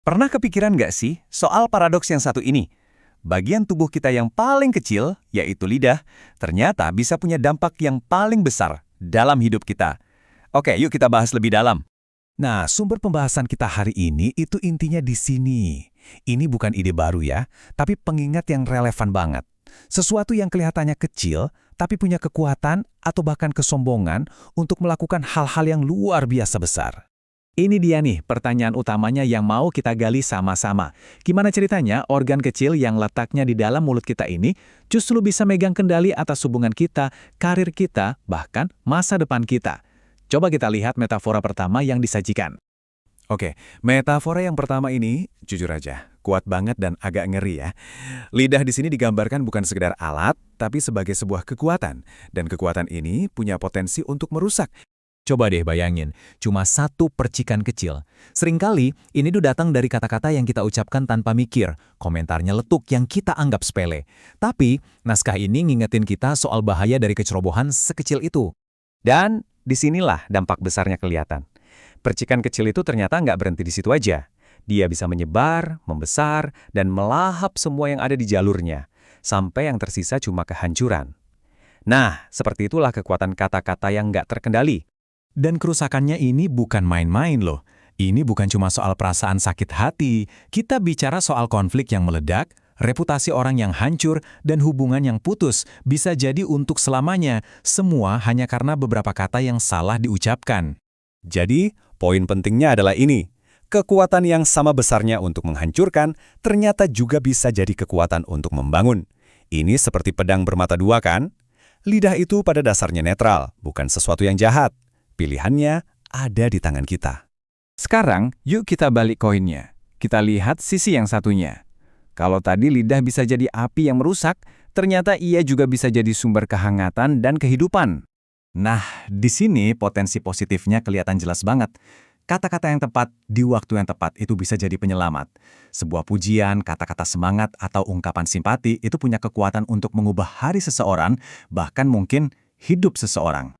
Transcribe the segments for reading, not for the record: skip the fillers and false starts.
Pernah kepikiran nggak sih soal paradoks yang satu ini? Bagian tubuh kita yang paling kecil, yaitu lidah, ternyata bisa punya dampak yang paling besar dalam hidup kita. Oke, yuk kita bahas lebih dalam. Nah, sumber pembahasan kita hari ini itu intinya di sini. Ini bukan ide baru ya, tapi pengingat yang relevan banget. Sesuatu yang kelihatannya kecil, tapi punya kekuatan atau bahkan kesombongan untuk melakukan hal-hal yang luar biasa besar. Ini dia nih pertanyaan utamanya yang mau kita gali sama-sama. Gimana ceritanya organ kecil yang letaknya di dalam mulut kita ini justru bisa megang kendali atas hubungan kita, karir kita, bahkan masa depan kita? Coba kita lihat metafora pertama yang disajikan. Oke, metafora yang pertama ini, jujur aja, kuat banget dan agak ngeri ya. Lidah di sini digambarkan bukan sekedar alat, tapi sebagai sebuah kekuatan. Dan kekuatan ini punya potensi untuk merusak. Coba deh bayangin, cuma satu percikan kecil. Seringkali, ini tuh datang dari kata-kata yang kita ucapkan tanpa mikir, komentarnya letuk yang kita anggap sepele. Tapi, naskah ini ngingetin kita soal bahaya dari kecerobohan sekecil itu. Dan disinilah dampak besarnya kelihatan. Percikan kecil itu ternyata nggak berhenti di situ aja. Dia bisa menyebar, membesar, dan melahap semua yang ada di jalurnya, sampai yang tersisa cuma kehancuran. Nah, seperti itulah kekuatan kata-kata yang nggak terkendali. Dan kerusakannya ini bukan main-main loh. Ini bukan cuma soal perasaan sakit hati. Kita bicara soal konflik yang meledak, reputasi orang yang hancur, dan hubungan yang putus bisa jadi untuk selamanya. Semua hanya karena beberapa kata yang salah diucapkan. Jadi, poin pentingnya adalah ini. Kekuatan yang sama besarnya untuk menghancurkan, ternyata juga bisa jadi kekuatan untuk membangun. Ini seperti pedang bermata dua kan? Lidah itu pada dasarnya netral, bukan sesuatu yang jahat. Pilihannya ada di tangan kita. Sekarang, yuk kita balik koinnya. Kita lihat sisi yang satunya. Kalau tadi lidah bisa jadi api yang merusak, ternyata ia juga bisa jadi sumber kehangatan dan kehidupan. Nah, di sini potensi positifnya kelihatan jelas banget. Kata-kata yang tepat di waktu yang tepat itu bisa jadi penyelamat. Sebuah pujian, kata-kata semangat, atau ungkapan simpati itu punya kekuatan untuk mengubah hari seseorang, bahkan mungkin hidup seseorang.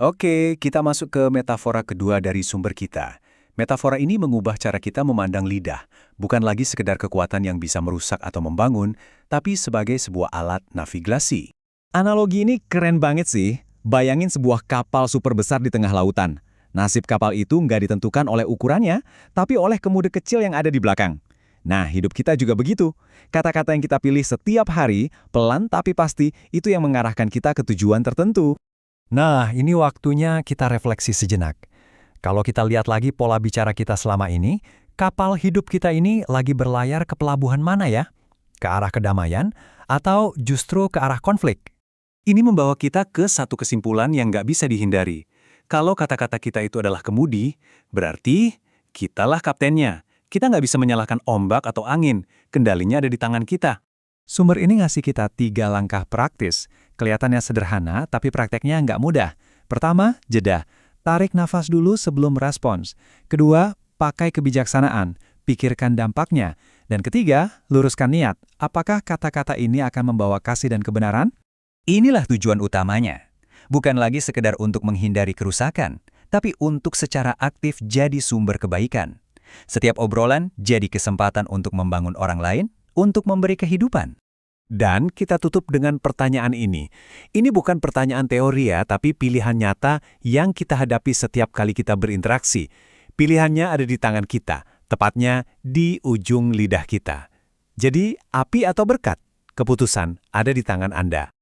Oke, kita masuk ke metafora kedua dari sumber kita. Metafora ini mengubah cara kita memandang lidah, bukan lagi sekedar kekuatan yang bisa merusak atau membangun, tapi sebagai sebuah alat navigasi. Analogi ini keren banget sih. Bayangin sebuah kapal super besar di tengah lautan. Nasib kapal itu nggak ditentukan oleh ukurannya, tapi oleh kemudi kecil yang ada di belakang. Nah, hidup kita juga begitu. Kata-kata yang kita pilih setiap hari, pelan tapi pasti, itu yang mengarahkan kita ke tujuan tertentu. Nah, ini waktunya kita refleksi sejenak. Kalau kita lihat lagi pola bicara kita selama ini, kapal hidup kita ini lagi berlayar ke pelabuhan mana ya? Ke arah kedamaian atau justru ke arah konflik? Ini membawa kita ke satu kesimpulan yang nggak bisa dihindari. Kalau kata-kata kita itu adalah kemudi, berarti kitalah kaptennya. Kita nggak bisa menyalahkan ombak atau angin, kendalinya ada di tangan kita. Sumber ini ngasih kita 3 langkah praktis. Kelihatannya sederhana, tapi prakteknya nggak mudah. Pertama, jeda. Tarik nafas dulu sebelum respons. Kedua, pakai kebijaksanaan. Pikirkan dampaknya. Dan ketiga, luruskan niat. Apakah kata-kata ini akan membawa kasih dan kebenaran? Inilah tujuan utamanya. Bukan lagi sekedar untuk menghindari kerusakan, tapi untuk secara aktif jadi sumber kebaikan. Setiap obrolan jadi kesempatan untuk membangun orang lain, untuk memberi kehidupan. Dan kita tutup dengan pertanyaan ini. Ini bukan pertanyaan teori ya, tapi pilihan nyata yang kita hadapi setiap kali kita berinteraksi. Pilihannya ada di tangan kita, tepatnya di ujung lidah kita. Jadi, api atau berkat? Keputusan ada di tangan Anda.